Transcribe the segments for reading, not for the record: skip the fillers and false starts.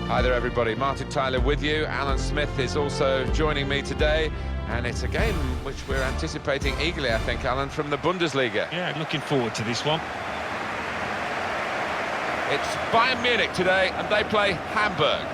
Hi there everybody, Martin Tyler with you. Alan Smith is also joining me today, and it's a game which we're anticipating eagerly, I think, Alan, from the Bundesliga. Yeah, looking forward to this one. It's Bayern Munich today, and they play Hamburg.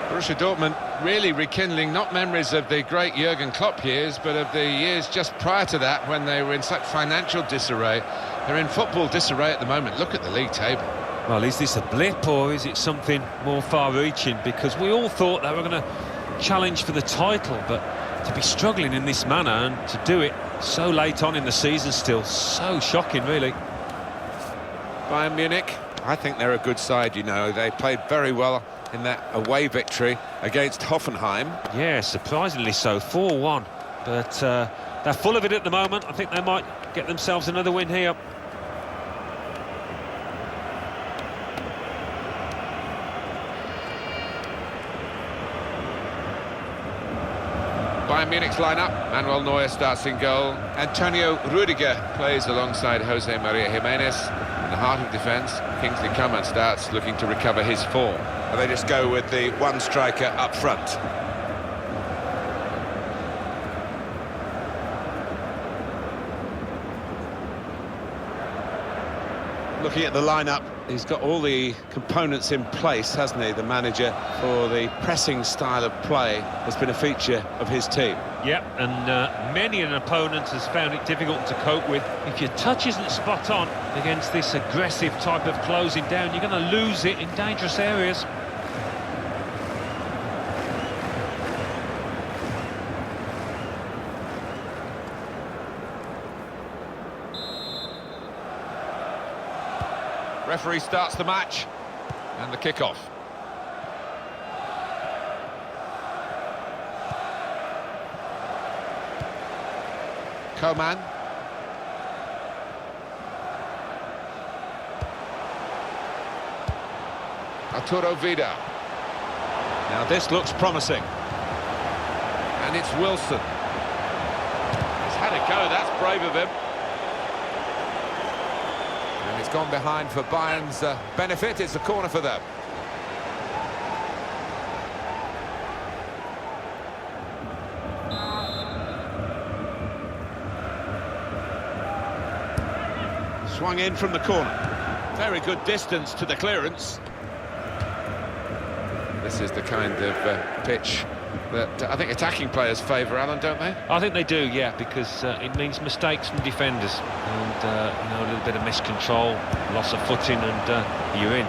Borussia Dortmund really rekindling not memories of the great Jurgen Klopp years, but of the years just prior to that when they were in such financial disarray. They're in football disarray at the moment. Look at the league table. Well, is this a blip or is it something more far-reaching? Because we all thought they were going to challenge for the title, but to be struggling in this manner and to do it so late on in the season still, so shocking, really. Bayern Munich, I think they're a good side, you know. They played very well in that away victory against Hoffenheim. Yeah, surprisingly so, 4-1. But they're full of it at the moment. I think they might get themselves another win here. Bayern Munich's lineup. Manuel Neuer starts in goal. Antonio Rudiger plays alongside Jose Maria Jimenez. In the heart of defence, Kiinngg-B starts looking to recover his form. And they just go with the one striker up front. Looking at the lineup, he's got all the components in place, hasn't he, the manager, for the pressing style of play has been a feature of his team. Yep, and many an opponent has found it difficult to cope with. If your touch isn't spot on against this aggressive type of closing down, you're going to lose it in dangerous areas. Referee starts the match, and the kick-off. Coman. Arturo Vidal. Now this looks promising. And it's Wilson. He's had a go, that's brave of him. And it's gone behind for Bayern's benefit. It's a corner for them. Swung in from the corner. Very good distance to the clearance. This is the kind of pitch that I think attacking players favour, Alan, don't they? I think they do, yeah, because it means mistakes from defenders and you know, a little bit of miscontrol, loss of footing, and you're in.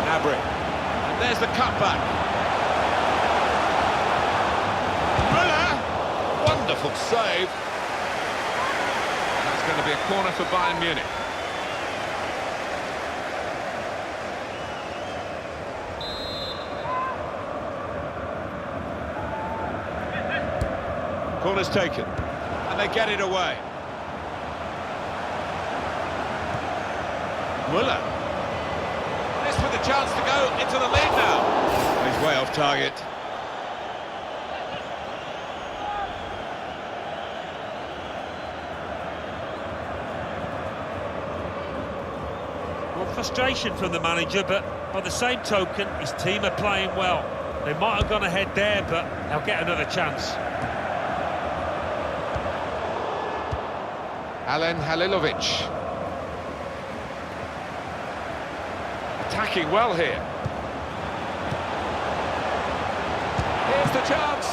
Gnabry, and there's the cutback. Müller, wonderful save. That's going to be a corner for Bayern Munich. Corner's taken, and they get it away. Müller. This with a chance to go into the lead now. He's way off target. Well, frustration from the manager, but by the same token, his team are playing well. They might have gone ahead there, but they'll get another chance. Alen Halilovic. Attacking well here. Here's the chance.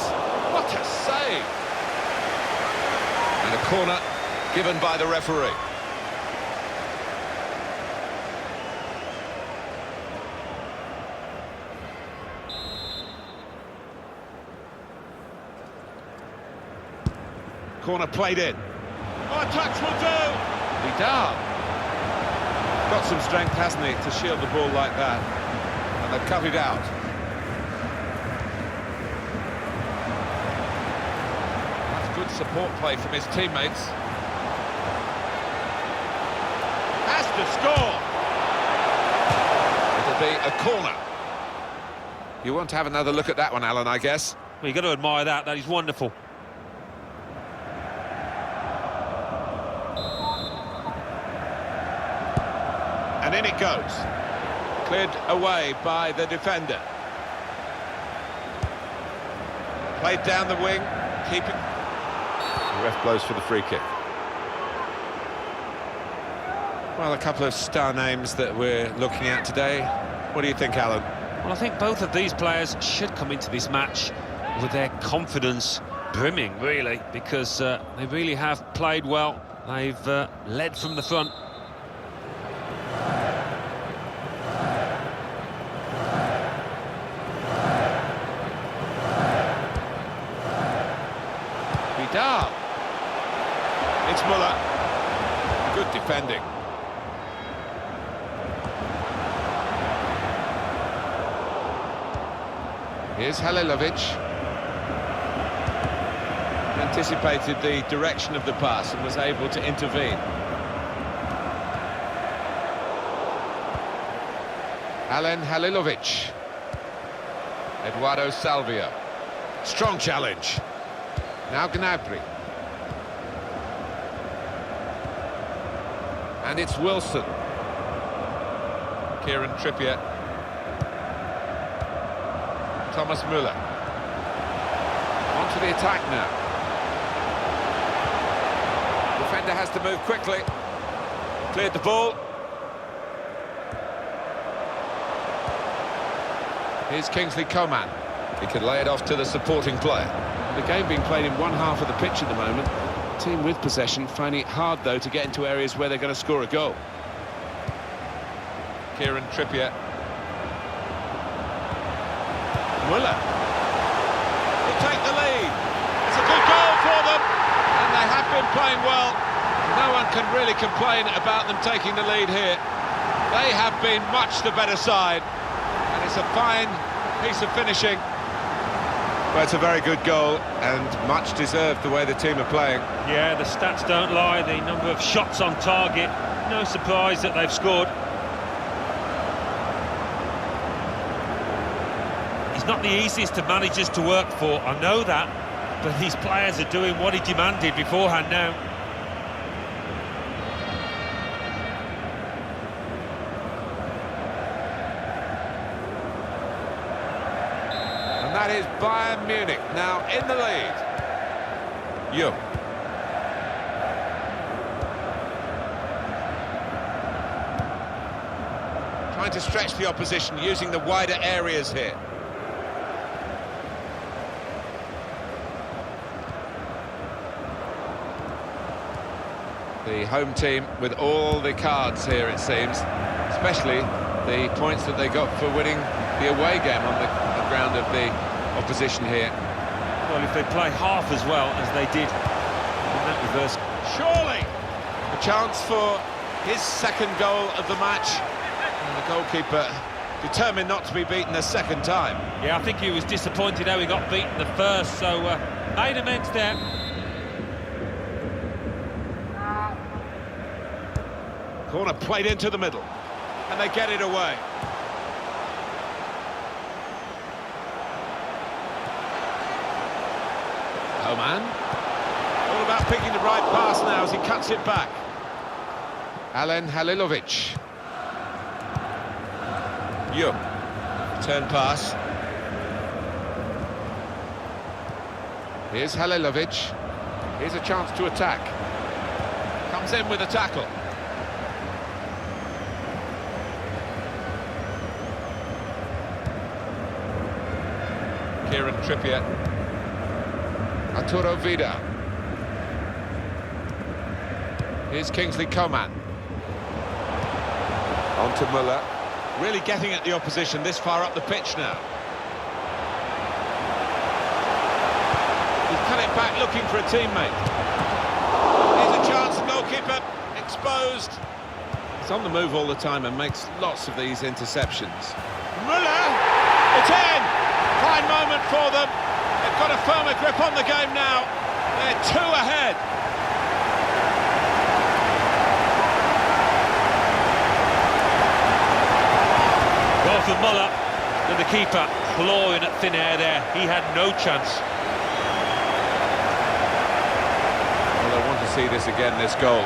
What a save. And a corner given by the referee. Corner played in. Oh, a touch will do! Vidal. Got some strength, hasn't he, to shield the ball like that. And they've cut it out. That's good support play from his teammates. to score. It'll be a corner. You want to have another look at that one, Alan, I guess. Well, you've got to admire that. That is wonderful. And in it goes. Cleared away by the defender. Played down the wing, keeping... The ref blows for the free kick. Well, a couple of star names that we're looking at today. What do you think, Alan? Well, I think both of these players should come into this match with their confidence brimming, really, because they really have played well. They've led from the front. Vidal. It's Muller. Good defending. Here's Halilovic. Anticipated the direction of the pass and was able to intervene. Alen Halilovic. Eduardo Salvio. Strong challenge. Now Gnabry. And it's Wilson. Kieran Trippier. Thomas Müller. On to the attack now. Defender has to move quickly. Cleared the ball. Here's Kingsley Coman. He can lay it off to the supporting player. The game being played in one half of the pitch at the moment. The team with possession finding it hard, though, to get into areas where they're going to score a goal. Kieran Trippier. Müller. Will take the lead. It's a good goal for them. And they have been playing well. No one can really complain about them taking the lead here. They have been much the better side. And it's a fine piece of finishing. Well, it's a very good goal and much deserved the way the team are playing. Yeah, the stats don't lie. The number of shots on target. No surprise that they've scored. He's not the easiest of managers to work for, I know that. But these players are doing what he demanded beforehand now. That is Bayern Munich now in the lead. Jung. Trying to stretch the opposition using the wider areas here. The home team with all the cards here, it seems, especially the points that they got for winning the away game on the ground of the opposition here. Well, if they play half as well as they did in that reverse... Surely! A chance for his second goal of the match. And the goalkeeper determined not to be beaten a second time. Yeah, I think he was disappointed how he got beaten the first, so made amends there. Corner played into the middle. And they get it away. Coman. All about picking the right pass now as he cuts it back. Alen Halilovic. Jung. Turn pass. Here's Halilovic. Here's a chance to attack. Comes in with a tackle. Kieran Trippier. Arturo Vidal. Here's Kingsley Coman. On to Müller. Really getting at the opposition this far up the pitch now. He's cut it back looking for a teammate. Here's a chance, goalkeeper exposed. He's on the move all the time and makes lots of these interceptions. Müller! It's in! Fine moment for them. They've got a firmer grip on the game now. They're 2 ahead. Muller, and the keeper clawing at thin air there. He had no chance. Well, I want to see this again, this goal.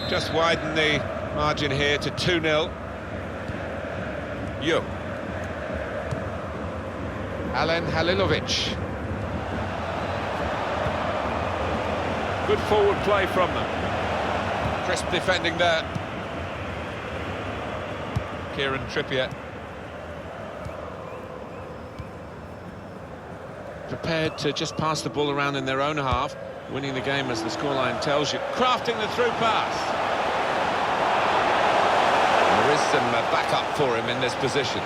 Just widen the margin here to 2-0. Yo. Alen Halilovic. Good forward play from them. Crisp defending there. Kieran Trippier. Prepared to just pass the ball around in their own half, winning the game as the scoreline tells you. Crafting the through pass. There is some backup for him in this position.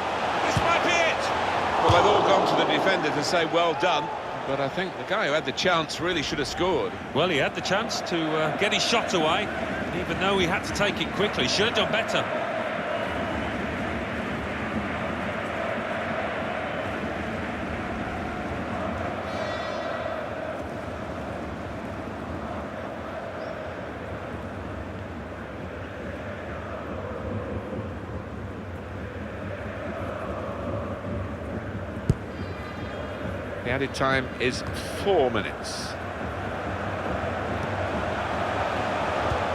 This might be it! Well, they've all gone to the defender to say well done, but I think the guy who had the chance really should have scored. Well, he had the chance to get his shot away, and even though he had to take it quickly, should have done better. The added time is 4 minutes.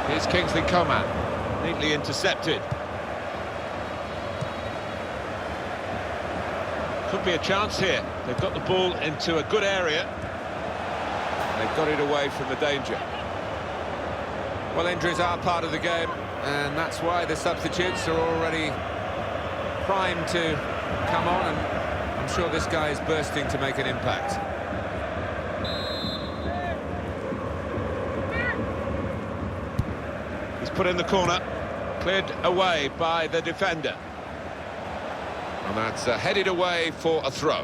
Here's Kingsley Coman, neatly intercepted. Could be a chance here. They've got the ball into a good area. They've got it away from the danger. Well, injuries are part of the game, and that's why the substitutes are already primed to come on, and I'm sure this guy is bursting to make an impact. He's put in the corner, cleared away by the defender. And that's headed away for a throw.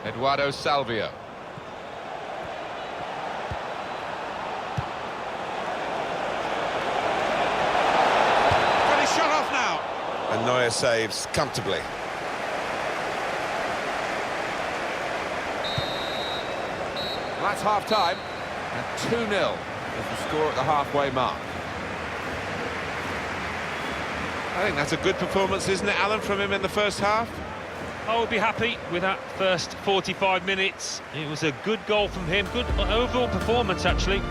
Eduardo Salvio. Got his shot off now. And Neuer saves comfortably. Well, that's half-time, and 2-0 is the score at the halfway mark. I think that's a good performance, isn't it, Alan, from him in the first half? I would be happy with that first 45 minutes. It was a good goal from him, good overall performance, actually.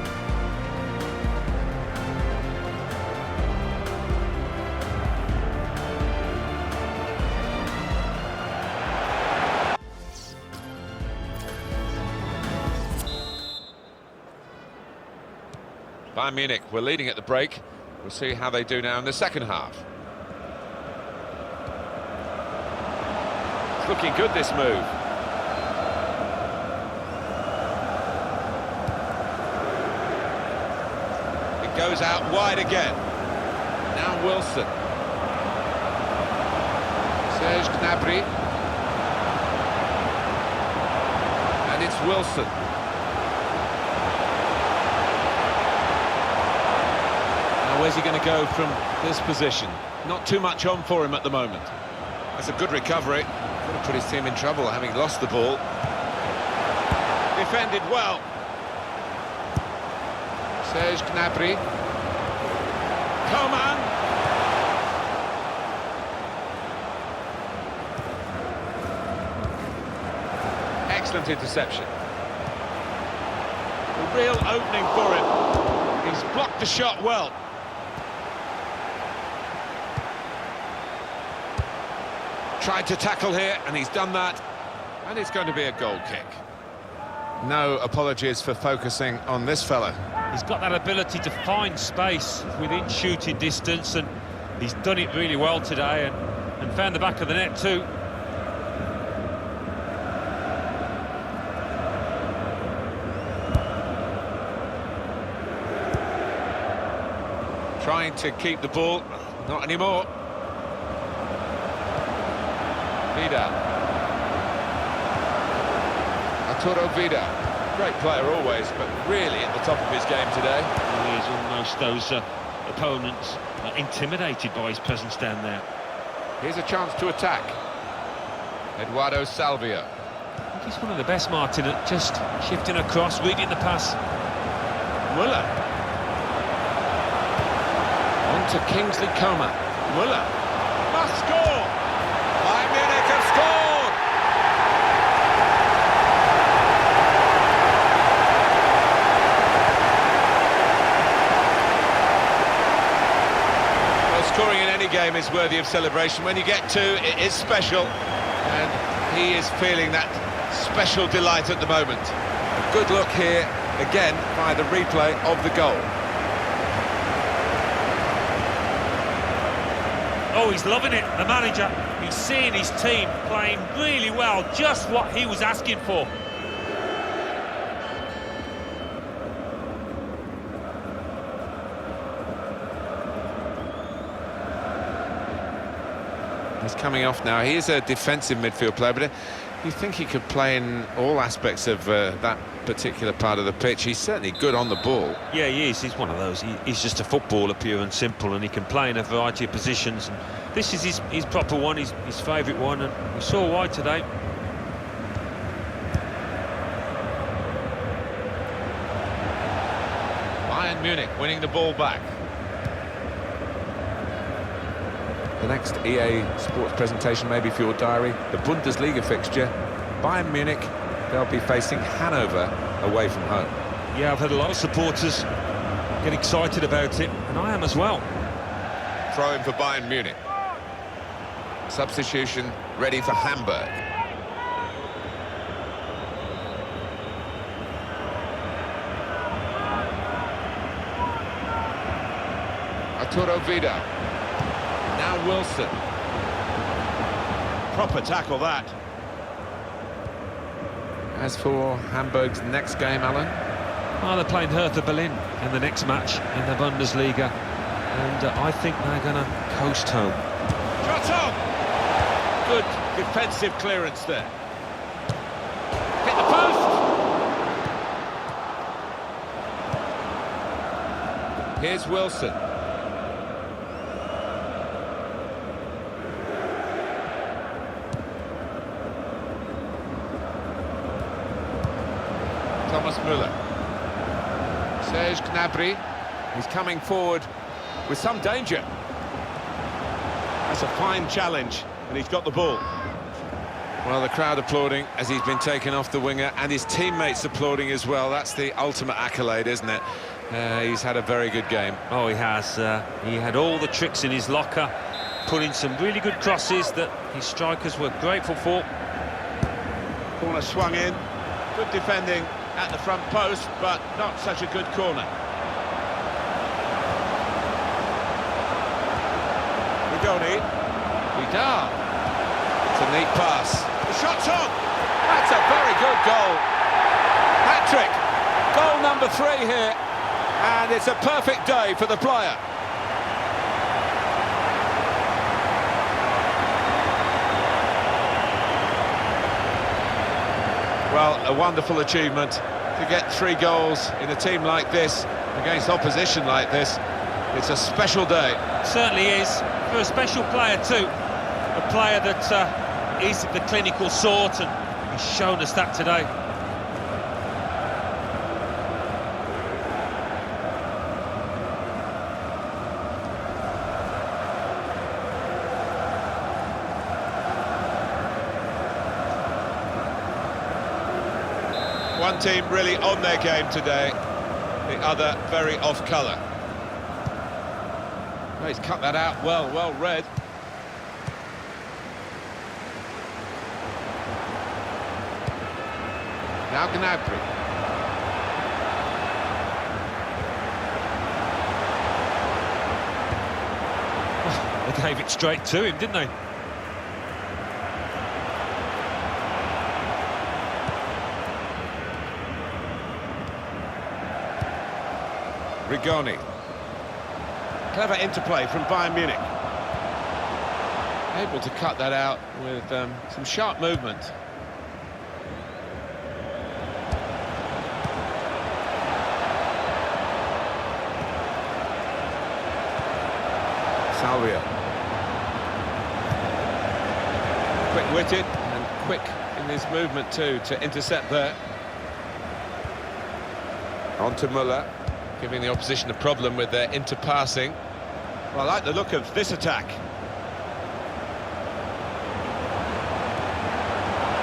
Bayern Munich were leading at the break. We'll see how they do now in the second half. It's looking good, this move. It goes out wide again. Now Wilson. Serge Gnabry. And it's Wilson. Where's he going to go from this position? Not too much on for him at the moment. That's a good recovery. Could have put his team in trouble having lost the ball. Defended well. Serge Gnabry. Coman. Excellent interception. A real opening for him. He's blocked the shot well. Tried to tackle here, and he's done that, and it's going to be a goal kick. No apologies for focusing on this fella. He's got that ability to find space within shooting distance, and he's done it really well today, and found the back of the net too. Trying to keep the ball, not anymore. Vida. Arturo Vida. Great player always, but really at the top of his game today. He is almost those opponents intimidated by his presence down there. Here's a chance to attack. Eduardo Salvio. I think he's one of the best, Martin, at just shifting across, reading the pass. Muller. On to Kiinngg-B. Muller. Must score! Bayern Munich have scored! Well, scoring in any game is worthy of celebration. When you get two, it is special. And he is feeling that special delight at the moment. A good look here, again, by the replay of the goal. Oh, he's loving it, the manager. He's seeing his team playing really well, just what he was asking for. He's coming off now. He is a defensive midfield player, but you think he could play in all aspects of that particular part of the pitch. He's certainly good on the ball. Yeah, he is. He's one of those. He's just a footballer, pure and simple, and he can play in a variety of positions. And this is his proper one, his favourite one, and we saw why today. Bayern Munich winning the ball back. The next EA Sports presentation maybe for your diary, the Bundesliga fixture. Bayern Munich, they'll be facing Hanover away from home. Yeah, I've had a lot of supporters get excited about it, and I am as well. Throw in for Bayern Munich. Substitution ready for Hamburg. Arturo Vidal. Now Wilson. Proper tackle that. As for Hamburg's next game, Alan? Oh, they're playing Hertha Berlin in the next match in the Bundesliga, and I think they're going to coast home. Shot on! Good defensive clearance there. Hit the post! Here's Wilson. Thomas Müller. Serge Gnabry. He's coming forward with some danger. That's a fine challenge, and he's got the ball. Well, the crowd applauding as he's been taken off the winger, and his teammates applauding as well. That's the ultimate accolade, isn't it? He's had a very good game. Oh, he has. He had all the tricks in his locker, put in some really good crosses that his strikers were grateful for. Corner swung in. Good defending at the front post, but not such a good corner. Rigoni. Vidal. It's a neat pass. The shot's on! That's a very good goal. Hat-trick. Goal number 3 here. And it's a perfect day for the player. Well, a wonderful achievement to get 3 goals in a team like this, against opposition like this. It's a special day. Certainly is, for a special player too. A player that is the clinical sort, and he's shown us that today. One team really on their game today, the other very off colour. Oh, he's cut that out well read. Now Gnabry. Oh, they gave it straight to him, didn't they? Rigoni. Clever interplay from Bayern Munich. Able to cut that out with some sharp movement. Alvio. Quick-witted and quick in his movement too to intercept there. On to Müller. Giving the opposition a problem with their interpassing. Well, I like the look of this attack.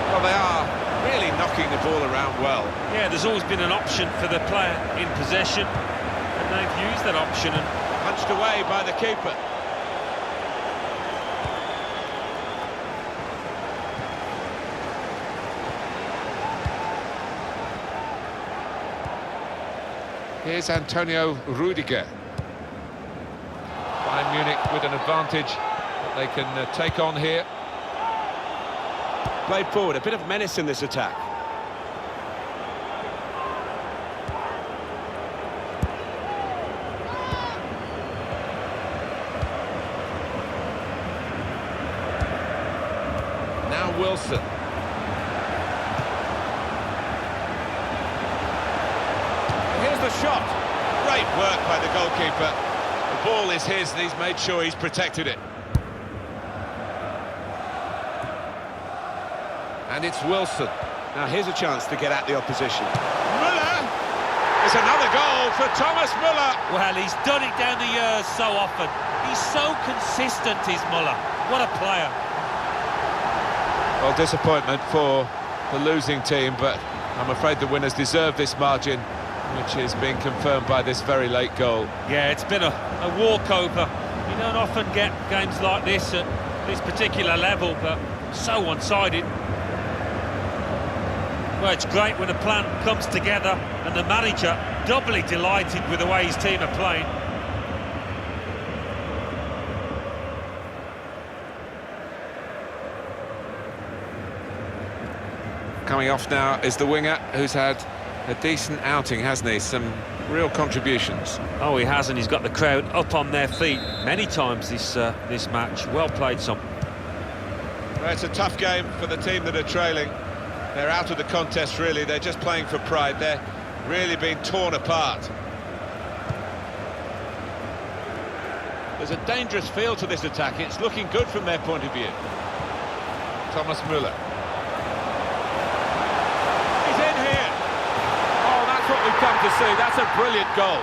Well, they are really knocking the ball around well. Yeah, there's always been an option for the player in possession, and they've used that option and Punched away by the keeper. Here's Antonio Rudiger. Bayern Munich with an advantage that they can take on here. Played forward, a bit of menace in this attack. Now Wilson. Here's the shot. Great work by the goalkeeper. The ball is his and he's made sure he's protected it. And it's Wilson. Now here's a chance to get at the opposition. Müller! It's another goal for Thomas Müller. well, he's done it down the years so often. He's so consistent, is Müller. What a player. Well, disappointment for the losing team, but I'm afraid the winners deserve this margin, which is being confirmed by this very late goal. Yeah, it's been a walkover. You don't often get games like this at this particular level, but so one-sided. Well, it's great when a plan comes together and the manager doubly delighted with the way his team are playing. Coming off now is the winger, who's had a decent outing, hasn't he? Some real contributions. Oh, he has, and he's got the crowd up on their feet many times this match. Well played, son. Well, it's a tough game for the team that are trailing. They're out of the contest, really. They're just playing for pride. They're really being torn apart. There's a dangerous feel to this attack. It's looking good from their point of view. Thomas Müller. He's in here. Oh, that's what we've come to see. That's a brilliant goal.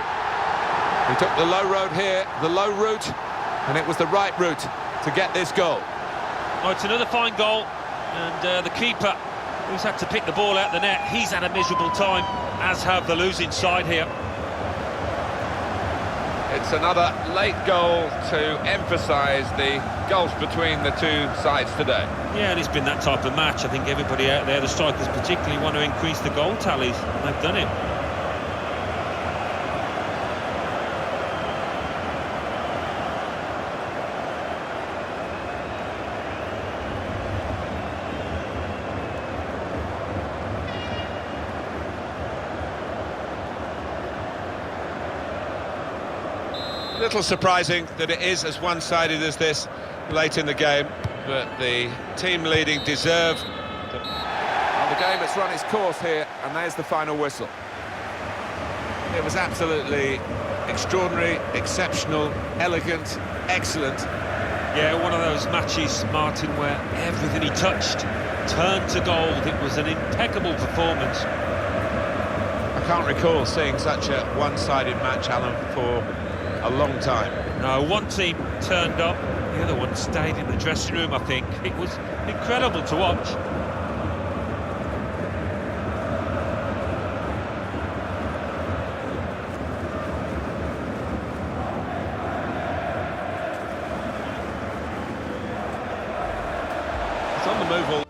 He took the low road here, the low route, and it was the right route to get this goal. Oh, it's another fine goal, and the keeper, who's had to pick the ball out the net, he's had a miserable time, as have the losing side here. It's another late goal to emphasise the gulf between the two sides today. Yeah, and it's been that type of match. I think everybody out there, the strikers particularly, want to increase the goal tallies, and they've done it. A little surprising that it is as one-sided as this late in the game, but the team leading deserve. Well, the game has run its course here, and there's the final whistle. It was absolutely extraordinary, exceptional, elegant, excellent. Yeah, one of those matches, Martin, where everything he touched turned to gold. It was an impeccable performance. I can't recall seeing such a one-sided match, Alan, for a long time. No, one team turned up, the other one stayed in the dressing room, I think. It was incredible to watch. It's on the move all